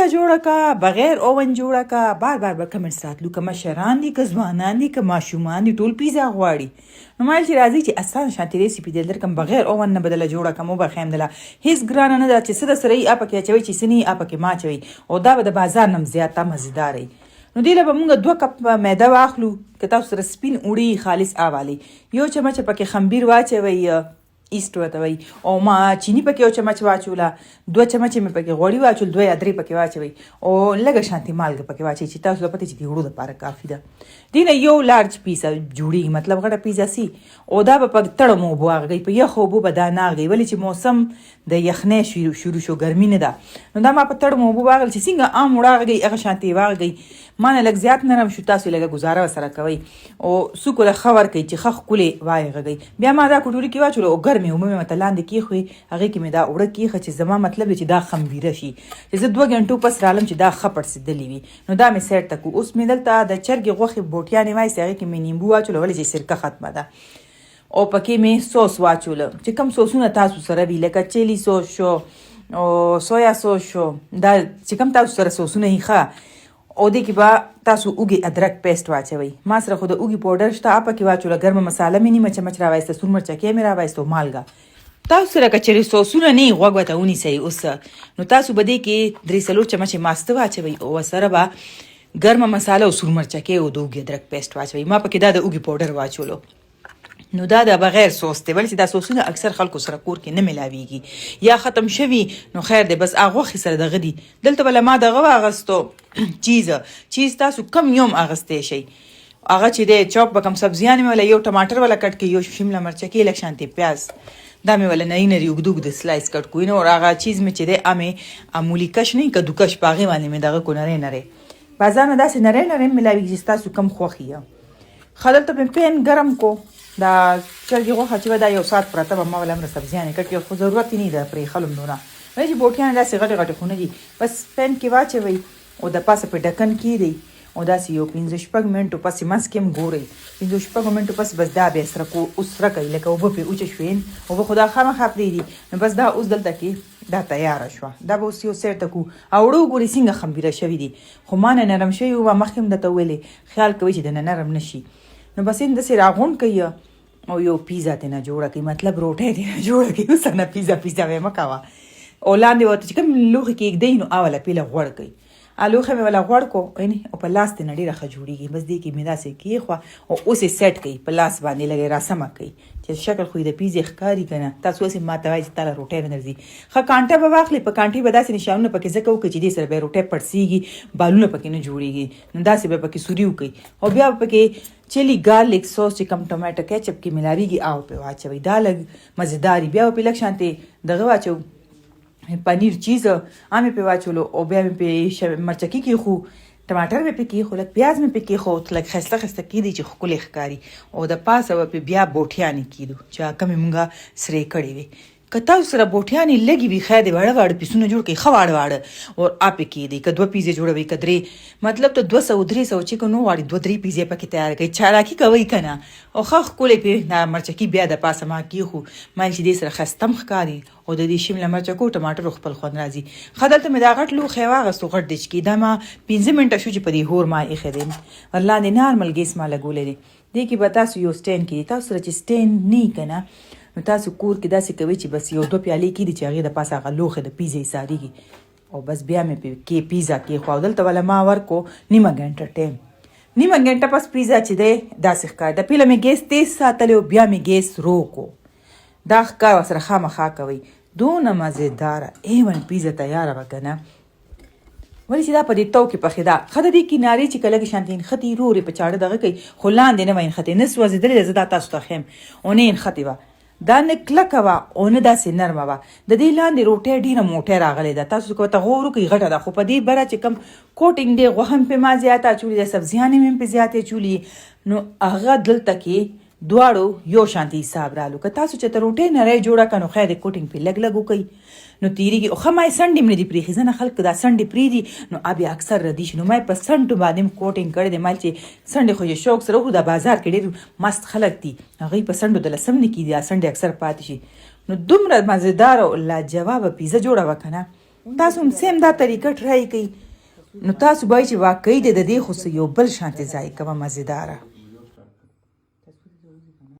پیزا جوړه کا بغیر اوون جوړه کا. بار به کمنټس راتلو که مشران دي که ځوانان دي که ماشومان دي ټول پیزا غواړي. نو ما چې راځي چې اسان شانتي ریسیپي در کوم بغیر اوون نه بدله جوړه کوم وبخیم دله هیڅ ګرانه نه ده چې څه د سره یې اپکې اچوي چې څه نه اپکې ما اچوي او دا به د بازار نه زیاته مزیدار وي. نو دې له به مونږ 2 کپ میده واخلو که تاسو سره سپین وړي خالص اوالی یو چمچ پکې خمبیر واچوئ ایست ورته وایي او ما چینی پکې یو چمچ واچوله 2 چمچې مې پکې غوړي واچول 2 یا 3 پکې واچوئ او لږه شانتي مالګه پکې واچوئ چې تاسو ته پته چې د وړو دپاره کافي ده. دې نه یو لارج پیس جوړېږي مطلب غټه پیزا سي او دا به په تړم اوبو واغږئ په یخو اوبو به دا نه اغږئ ولې چې موسم د یخنۍ شروع شو ګرمي نه ده. نو دا ما په تړم اوبو واغل چې څنګه عام وړه اغږئ هغه شانتي واغږئ. ما نه لږ زیات نرم شو تاسو لږه ګزاره ورسره کوئ او سوکو له ښه ورکئ چې ښه ښکلې واغږئ. بیا ما دا کټوري کې واچولو او ګرمې اوبه مې ورته لاندې کېښوئ هغې کې مې دا اوړه کېښه چې زما مطلب دی چې دا خمبیره شي چې زه 2 غنټو پس رالم چې دا ښه پړسېدلې وي. نو دا مې سیټ ته کړو. اوس مې دلته د چرګې غوښې بوټیانې وایستې هغې کې مې نیمبو واچولو ولې چې سرکه ختمه ده او پکې مې سوس واچوله چې کوم سوسونه تاسو سره وي لکه چیلی سوس شو او سویا سوس شو دا چې کوم تاسو سره سوسونه یې ښه او دې کې به تاسو اوږې ادرک پیسټ واچوئ. ما سره خو د اوږې پاوډر شته هغه پکې واچوله ګرمه مساله مې نیمه چمچ راوایسته سور مرچکې مې راوایسته او مالګه. تاسو سره که چېرې سوسونه نه وي غوږ ورته ونیسئ اوس نو تاسو به دې کې 3-4 چمچې ماسته واچوئ او ورسره به ګرمه مساله او سور مرچکې او د اوږې ادرک پیسټ واچوئ. ما پکې دا د اوږې پاوډر واچولو. نو دا د بغیر سوس دی ولې چې دا سوسونه اکثر خلکو سره کور کې نه ملاویږي یا ختم شوي نو خیر دی بس هغه غوښې سره دغه دي. دلته بله ما دغه واغستو چیز تاسو کم یوم اغستی شئ هغه چې دی چاپ به کم سبزیانې مې وله یو ټماټر وله کټ کړي یو شمله مرچکې لږ شانتې پیاز دا مې وله نري اوږده اوږده سلایس کټ کړو نو هغه چیز مې چې دی امې معمولي کش نه کدوکش په هغې باندې مې دغه کړو نری بازار نه داسې نری ملاویږي چې تاسو کم خوښ یې. ښه دلته مې پین ګرم کو دا چرګې غوښه چې به دا 1 ساعت پرته به ما وله همره سبزیانې کټ کړي خو ضرورت یې نه ده پرېښلم دونه ولې چې بوټیانې داسې غټې غټې خو نه دي بس پین کې واچوئ او د پاسه په ډکن کېږدئ او داسې یو 15-16 منټو پسې منځ کې هم ګورئ 15-16 منټو پس بس دا بیا سره کوئ لکه اوبه پرې اوچه شوې اوبه خو دا خامخا پرېږدي نو بس دا اوس دلته کې دا تیاره شوه. دا به اوس یو سیټ ته کړو او اوړه وګورئ څنګه خمبیره شوي دي خو ما نه نرم شوي وه مخکې هم درته ویلې خیال کوئ چې د نه نرم نه شي. نو بس داسې راغونډ کوئ او یو پیزا ترې نه جوړه کړئ مطلب روټۍ ترې نه جوړه کړئ اوس نه پیزا مې مه کوه او لاندې ورته چې کوم لوښي کې ږدئ نو اوله پیله غوړ کړئ لوښی مې وله غوړ کړو او په لاس ترې نه ډېره ښه جوړېږي بس دې کې مې داسې کېښوه او اوس یې سیټ کړئ په لاس باندې لږ یې راسمه کړئ چې شکل خو یې د پیزې ښکاري که نه تاسو اوس یې ما ته وایي چې تاله روټۍ نه درځي. ښه کانټه به واخلئ په کانټې به داسې نشانونه پکې ځکه وکړئ چې دې سره به یې روټۍ پړسېږي بالونه پکې نه جوړېږي نو داسې به پکې سوري وکړئ او بیا به پکې چلی ګارلیک سوس چې کم ټماټو کیچپ کې ملاویږي او پرې واچوئ دا لږ مزیدار بیا به پرې لږ شانتې دغه واچو پنیر چیز مې پرې واچولو او بیا مې پرې مرچکي کېښو ټماټر مې پرې کېښو لږ پیاز مې پرې کېښو لږ ښایسته ښایسته کېدی چې ښکلې ښکاري او د پاسه به پرې بیا بوټیانې کېدو چې هغه کمې مونږه سرې کړې وې. که تاسو سره بوټیانې لږې وي خیر دی واړه پیسونه جوړ کړئ ښه واړه او پې کېدی که 2 پیزې جوړوئ که 3 مطلب ته 200-300 چې که نو غواړي 2-3 پیزې پکې تیار کړئ چالاکي کوئ که نه او ښه ښکلې پرې مرچکي بیا د پاسه ما کېښو ما چې دې سره ښایسته هم ښکاري او د دې شمله مرچکو ټماټرو خپل خوند راځي. ښه دلته مې دا غټ لوښی واغستو غټ ډچ کې دا ما 15 منټه شو چې په دې هور ما ایښی دی ورلاندې نارمل ګیس ما لګولی دی. دې کې به تاسو یو سټینډ کړي تاسو سره چې سټینډ نه وي که نه نو تاسو کور کې داسې کوئ چې بس 1-2 پیالې کېدي چې هغې د پاسه هغه لوښی د پیزې ایسارېږي او بس بیا مې کې پیزا کېښوه او دلته والا ما ورکو نیمه ګنټه ټایم نیمه ګنټه پس پیزا چې دی داسې ښکاري د پیله مې ګیس تیز ساتلی او بیا مې ګیس رو کو دا ښکار ورسره خامخا کوئ دونه مزېداره ایون پیزا تیاره به که نه ولې چې دا په دې تو کې پخې ده ښه د دې کنارې چې که لږې شانتې نښتې رورې په چاړه دغه کوي خو لاندې نه وه نښتې نه سوځېدلې ده زه دا تاسو ته ښیم او نه نښتې وه دا نه کلکه وه او نه داسې نرمه وه د دې لاندې روټۍ ډېره موټۍ راغلې ده تاسو که ورته غور وکړئ غټه ده خو په دې بره چې کوم کوټینګ دی غوښه هم پرې ما زیاته اچولې ده سبزیانې مې هم پرې زیاتې اچولي نو هغه دلته کې دواړو یو شانتي حساب رالو که تاسو چې ته روټۍ نری جوړه کړه نو خیر د کوټینګ پرې لږ لږ وکړئ نو تیریږي او ښه ما یې سنډې مې نه دي پرېښي ځنه خلک دا سنډې پرېږدي نو بیا اکثر ردي شي نو ما یې په سنډو باندې هم کوټینګ کړی دی ما چې سنډې خو یې شوق سره وکړو دا بازار کې ډېر مست خلک دي هغوی په سنډو د لسم نه کېږي دا سنډې اکثر پاتې شي نو دومره مزېداره او لاجوابه پیزه جوړه وه که نه تاسو هم سیم دا طریقه ټرای کړئ نو تاسو به چې واقعي د دې خو یو بل شانتي ځای کومه مزیداره